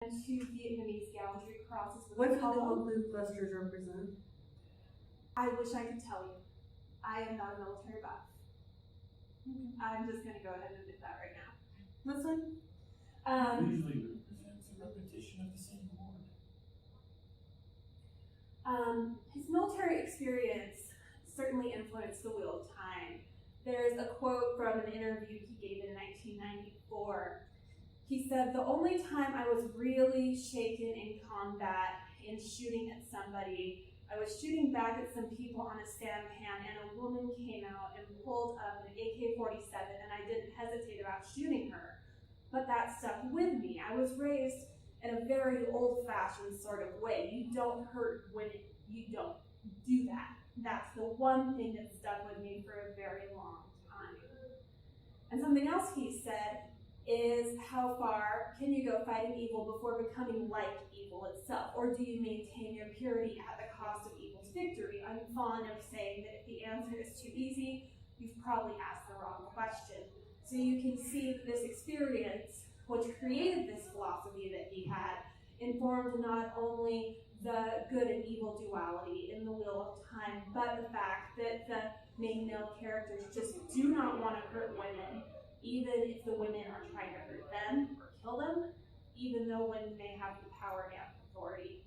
and two Vietnamese gallantry crosses with What do a the column. blue clusters represent? I wish I could tell you. I am not a military buff. I'm just going to go ahead and admit that right now. That's fine. Usually represents a repetition of the same word. His military experience certainly influenced the Wheel of Time. There's a quote from an interview he gave in 1994. He said, "The only time I was really shaken in combat in shooting at somebody, I was shooting back at some people on a sampan, and a woman came out and pulled up an AK-47, and I didn't hesitate about shooting her. But that stuck with me. I was raised in a very old-fashioned sort of way. You don't hurt women. You don't do that. That's the one thing that stuck with me for a very long time." And something else he said is, how far can you go fighting evil before becoming like evil itself? Or do you maintain your purity at the cost of evil's victory? I'm fond of saying that if the answer is too easy, you've probably asked the wrong question. So you can see that this experience, which created this philosophy that he had, informed not only the good and evil duality in the Wheel of Time, but the fact that the main male characters just do not want to hurt women, even if the women are trying to hurt them or kill them, even though women may have the power and authority.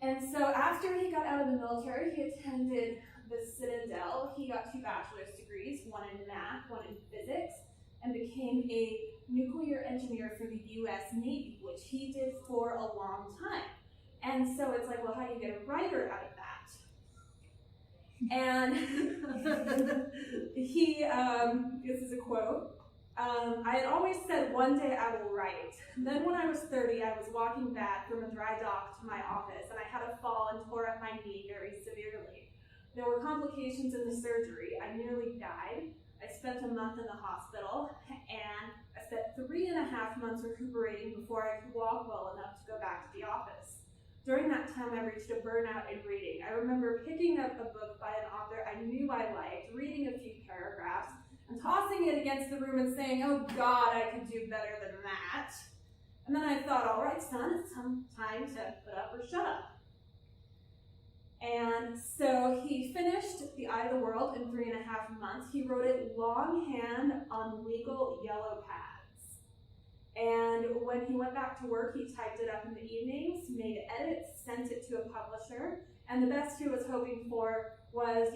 And so after he got out of the military, he attended the Citadel. He got 2 bachelor's degrees, one in math, one in physics, and became a nuclear engineer for the US Navy, which he did for a long time. And so it's like, well, how do you get a writer out of that? And he, this is a quote, "I had always said one day I will write. Then when I was 30, I was walking back from a dry dock to my office, and I had a fall and tore up my knee very severely. There were complications in the surgery. I nearly died. I spent a month in the hospital, and I spent 3.5 months recuperating before I could walk well enough to go back to the office. During that time, I reached a burnout in reading. I remember picking up a book by an author I knew I liked, reading a few paragraphs, and tossing it against the room and saying, 'Oh God, I could do better than that.' And then I thought, all right, son, it's time to put up or shut up." And so he finished The Eye of the World in 3.5 months. He wrote it longhand on legal yellow pads. And when he went back to work, he typed it up in the evenings, made edits, sent it to a publisher, and the best he was hoping for was,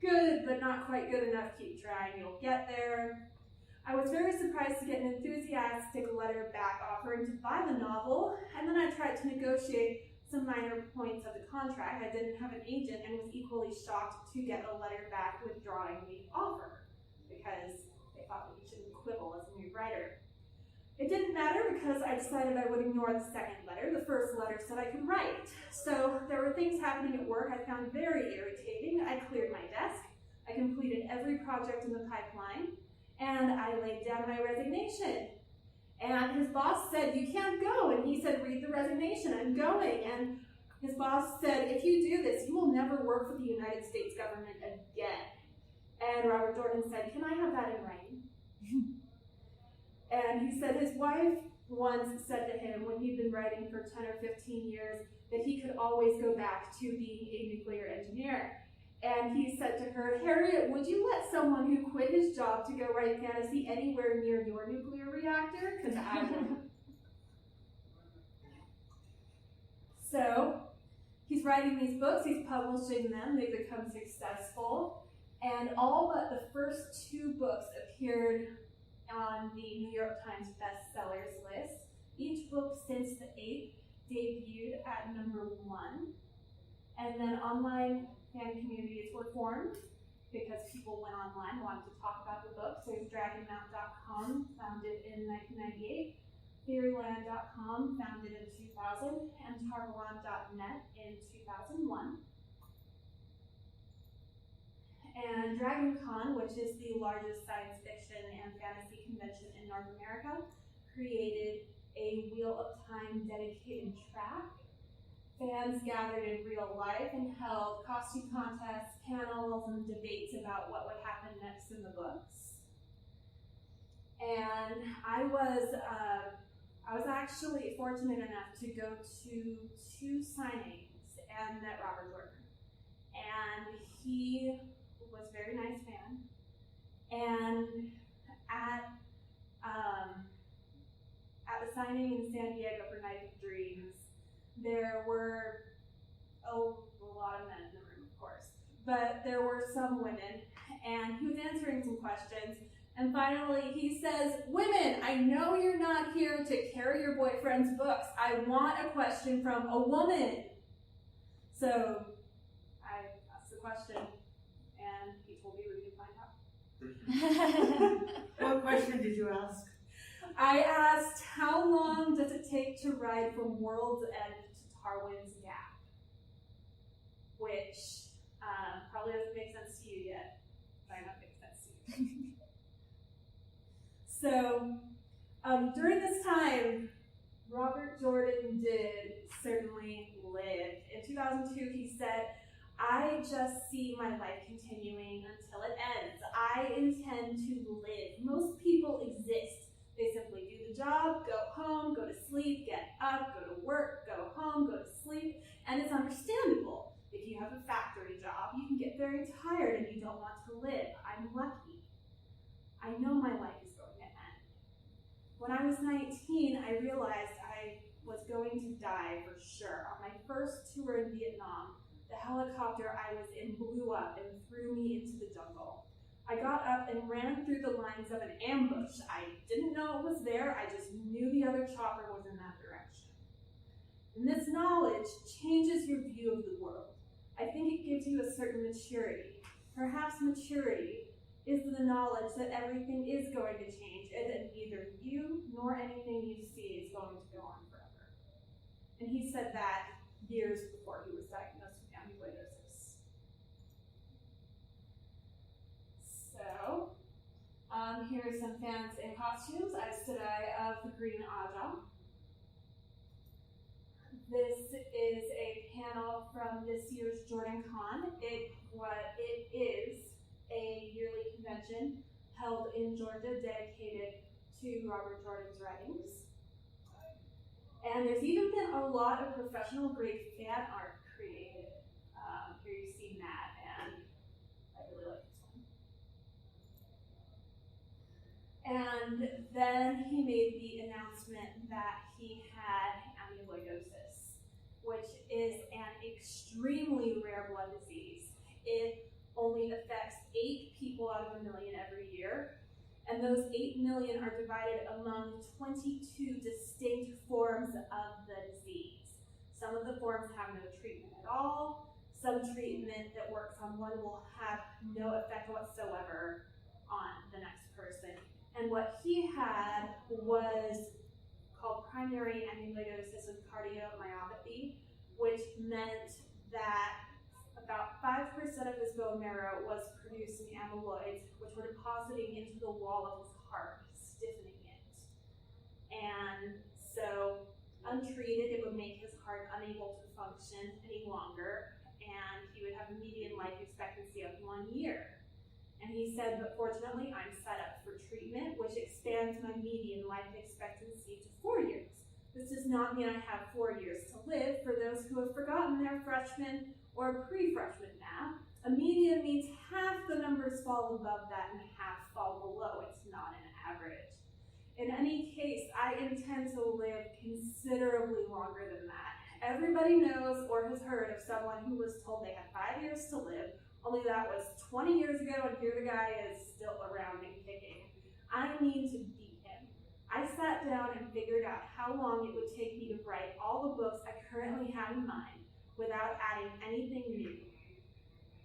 good, but not quite good enough, keep trying, you'll get there. I was very surprised to get an enthusiastic letter back offering to buy the novel, and then I tried to negotiate some minor points of the contract. I didn't have an agent and was equally shocked to get a letter back withdrawing the offer, because they thought that you shouldn't quibble as a new writer. It didn't matter because I decided I would ignore the second letter. The first letter said I could write. So there were things happening at work I found very irritating. I cleared my desk. I completed every project in the pipeline. And I laid down my resignation. And his boss said, "You can't go." And he said, "Read the resignation, I'm going." And his boss said, "If you do this, you will never work for the United States government again." And Robert Jordan said, "Can I have that in writing?" And he said his wife once said to him when he'd been writing for 10 or 15 years that he could always go back to being a nuclear engineer. And he said to her, "Harriet, would you let someone who quit his job to go write fantasy anywhere near your nuclear reactor? Because I wouldn't." So he's writing these books, he's publishing them, they become successful, and all but the first 2 books appeared on the New York Times bestsellers list. Each book since the 8th debuted at number 1. And then online fan communities were formed because people went online and wanted to talk about the book. So there's dragonmount.com, founded in 1998, Fairyland.com, founded in 2000, and Tarvalon.net in 2001. And DragonCon, which is the largest science fiction and fantasy convention in North America, created a Wheel of Time dedicated track. Fans gathered in real life and held costume contests, panels, and debates about what would happen next in the books. And I was actually fortunate enough to go to 2 signings and met Robert Jordan. And he was a very nice man. And at the signing in San Diego for Night of Dreams, there were a lot of men in the room, of course, but there were some women, and he was answering some questions. And finally, he says, "Women, I know you're not here to carry your boyfriend's books. I want a question from a woman." So I asked the question, and he told me we could find out. What question did you ask? I asked, how long does it take to ride from World's End to Tarwin's Gap? Which probably doesn't make sense to you yet, but I know it makes sense to you. So, during this time, Robert Jordan did certainly live. In 2002, he said, "I just see my life continuing until it ends. I intend to live. Most people exist. They simply do the job, go home, go to sleep, get up, go to work, go home, go to sleep, and it's understandable. If you have a factory job, you can get very tired and you don't want to live. I'm lucky. I know my life is going to end." When I was 19, I realized I was going to die for sure. On my first tour in Vietnam, the helicopter I was in blew up and threw me into the jungle. I got up and ran through the lines of an ambush. I didn't know it was there, I just knew the other chopper was in that direction. And this knowledge changes your view of the world. I think it gives you a certain maturity. Perhaps maturity is the knowledge that everything is going to change and that neither you nor anything you see is going to go on forever. And he said that years before he was diagnosed with amyloidosis. So, here are some fans in costumes. I stood eye of the Green Aja. This is a panel from this year's Jordan Con. It is a yearly convention held in Georgia dedicated to Robert Jordan's writings. And there's even been a lot of professional grade fan art created. Here you see Matt, and I really like this one. And then he made the announcement that he had amyloidosis, which is an extremely rare blood disease. It only affects 8 people out of 1 million every year. And those 8 million are divided among 22 distinct forms of the disease. Some of the forms have no treatment at all. Some treatment that works on one will have no effect whatsoever on the next person. And what he had was called primary amyloidosis with cardiomyopathy, which meant that about 5% of his bone marrow was producing amyloids, which were depositing into the wall of his heart, stiffening it. And so, untreated, it would make his heart unable to function any longer, and he would have a median life expectancy of 1 year. And he said, "But fortunately, I'm set up for treatment, which expands my median life expectancy to 4 years. This does not mean I have 4 years to live. For those who have forgotten their freshman or pre-freshman math, a median means half the numbers fall above that and half fall below. It's not an average. In any case, I intend to live considerably longer than that. Everybody knows or has heard of someone who was told they had 5 years to live, only that was 20 years ago, and here the guy is still around and kicking. I mean to beat him. I sat down and figured out how long it would take me to write all the books I currently have in mind without adding anything new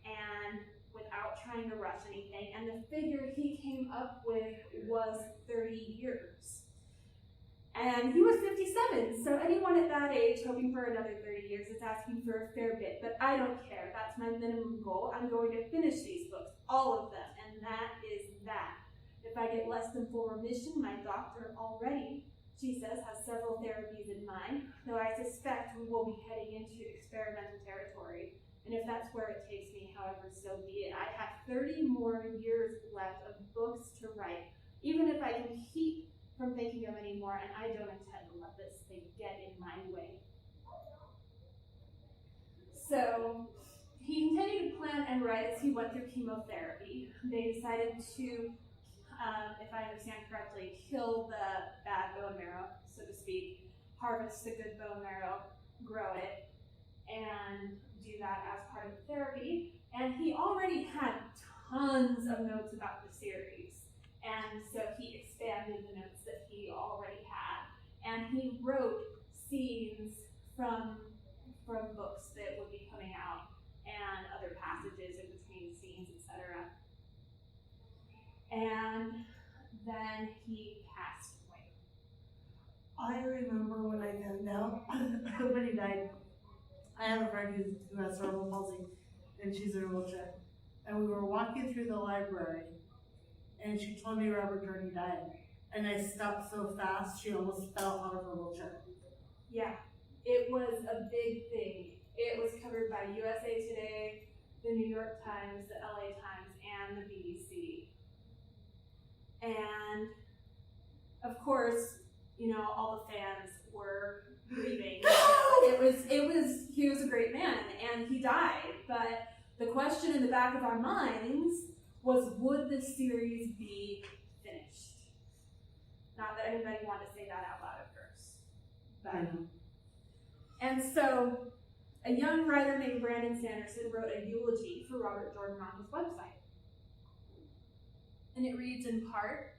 and without trying to rush anything. And the figure he came up with was 30 years. And he was 57, so anyone at that age hoping for another 30 years is asking for a fair bit, but I don't care. That's my minimum goal. I'm going to finish these books, all of them, and that is that. If I get less than full remission, my doctor already, she says, has several therapies in mind, though I suspect we will be heading into experimental territory. And if that's where it takes me, however, so be it. I have 30 more years left of books to write, even if I can keep from thinking of any more, and I don't intend to let this thing get in my way. So he continued to plan and write as he went through chemotherapy. They decided to, if I understand correctly, kill the bad bone marrow, so to speak, harvest the good bone marrow, grow it, and do that as part of the therapy. And he already had tons of notes about the series, and so he expanded the notes that he already had, and he wrote scenes from books that would be coming out and other passages in between scenes, etc. And then he passed away. I remember when I found out when he died. I have a friend who has cerebral palsy, and she's in a wheelchair. And we were walking through the library, and she told me Robert Jordan died. And I stopped so fast, she almost fell out of her wheelchair. Yeah, it was a big thing. It was covered by USA Today, the New York Times, the LA Times, and the BBC. And of course, you know, all the fans were grieving. He was a great man, and he died. But the question in the back of our minds was, would the series be finished? Not that anybody wanted to say that out loud at first. But, and so, a young writer named Brandon Sanderson wrote a eulogy for Robert Jordan on his website. And it reads in part,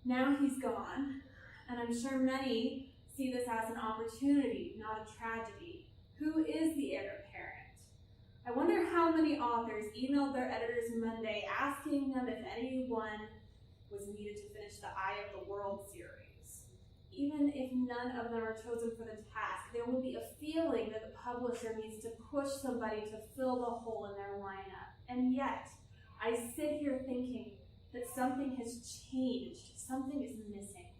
"Now he's gone, and I'm sure many see this as an opportunity, not a tragedy. Who is the heir apparent? I wonder how many authors emailed their editors Monday asking them if anyone was needed to finish the Eye of the World series. Even if none of them are chosen for the task, there will be a feeling that the publisher needs to push somebody to fill the hole in their lineup. And yet, I sit here thinking that something has changed, something is missing.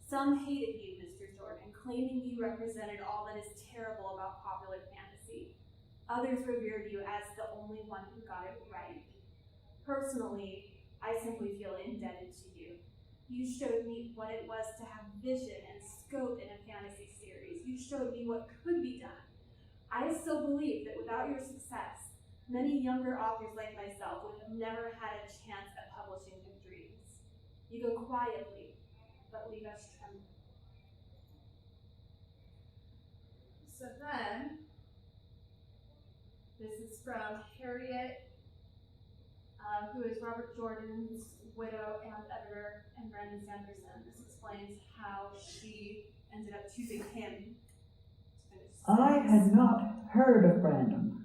Some hated you, Mr. Jordan, claiming you represented all that is terrible about popular fantasy. Others revered you as the only one who got it right. Personally, I simply feel indebted to you. You showed me what it was to have vision and scope in a fantasy series. You showed me what could be done. I still believe that without your success, many younger authors like myself would have never had a chance at publishing their dreams. You go quietly, but leave us trembling." So then, this is from Harriet, who is Robert Jordan's widow and editor, and Brandon Sanderson. This explains how she ended up choosing him to finish the I series. had not heard of Brandon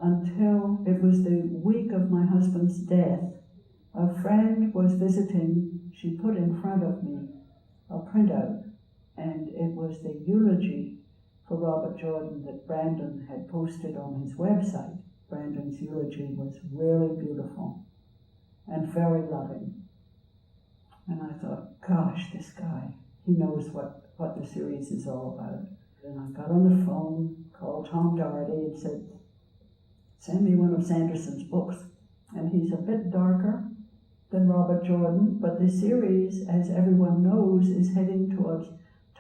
until it was the week of my husband's death. A friend was visiting. She put in front of me a printout, and it was the eulogy for Robert Jordan that Brandon had posted on his website. Brandon's eulogy was really beautiful and very loving. And I thought, gosh, this guy, he knows what the series is all about. And I got on the phone, called Tom Doherty and said, send me one of Sanderson's books. And he's a bit darker than Robert Jordan, but the series, as everyone knows, is heading towards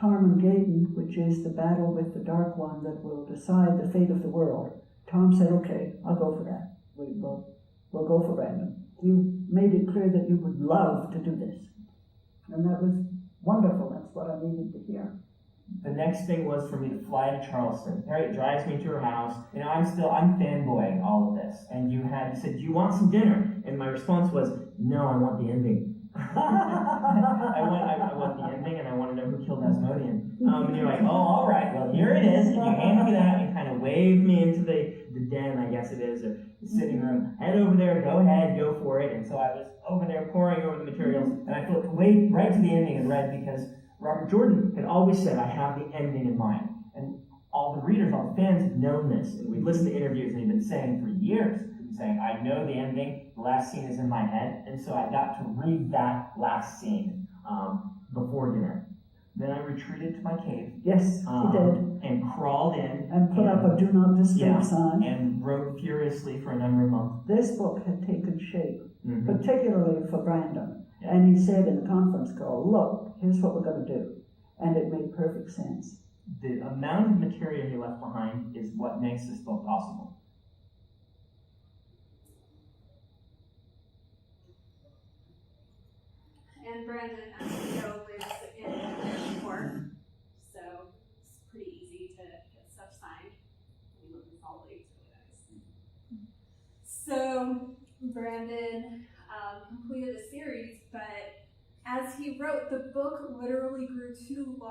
Tarmangaden, which is the battle with the Dark One that will decide the fate of the world. Tom said, okay, I'll go for that. We'll go for Brandon. You made it clear that you would love to do this. And that was wonderful. That's what I needed to hear. The next thing was for me to fly to Charleston. Harriet drives me to her house. You know, I'm fanboying all of this. And you said, do you want some dinner? And my response was, no, I want the ending. I want the ending, and I want to know who killed Asmodean. And you're like, oh, all right, well, here it is. And you handed me that and kind of waved me into the den, I guess it is, or the sitting room. Head over there, go ahead, go for it. And so I was over there poring over the materials, and I flipped right to the ending and read, because Robert Jordan had always said, I have the ending in mind. And all the readers, all the fans had known this, and we'd listened to interviews, and he'd been saying for years, saying, I know the ending, the last scene is in my head, and so I got to read that last scene before dinner. Then I retreated to my cave. Yes, he did. And crawled in. And put up a do not disturb sign. And wrote furiously for a number of months. This book had taken shape, particularly for Brandon. And he said in the conference call, look, here's what we're going to do. And it made perfect sense. The amount of material he left behind is what makes this book possible. And Brandon, as you know, lives in New York, so it's pretty easy to get stuff signed. We live in Salt Lake, it's really nice. So Brandon completed the series, but as he wrote, the book literally grew too long.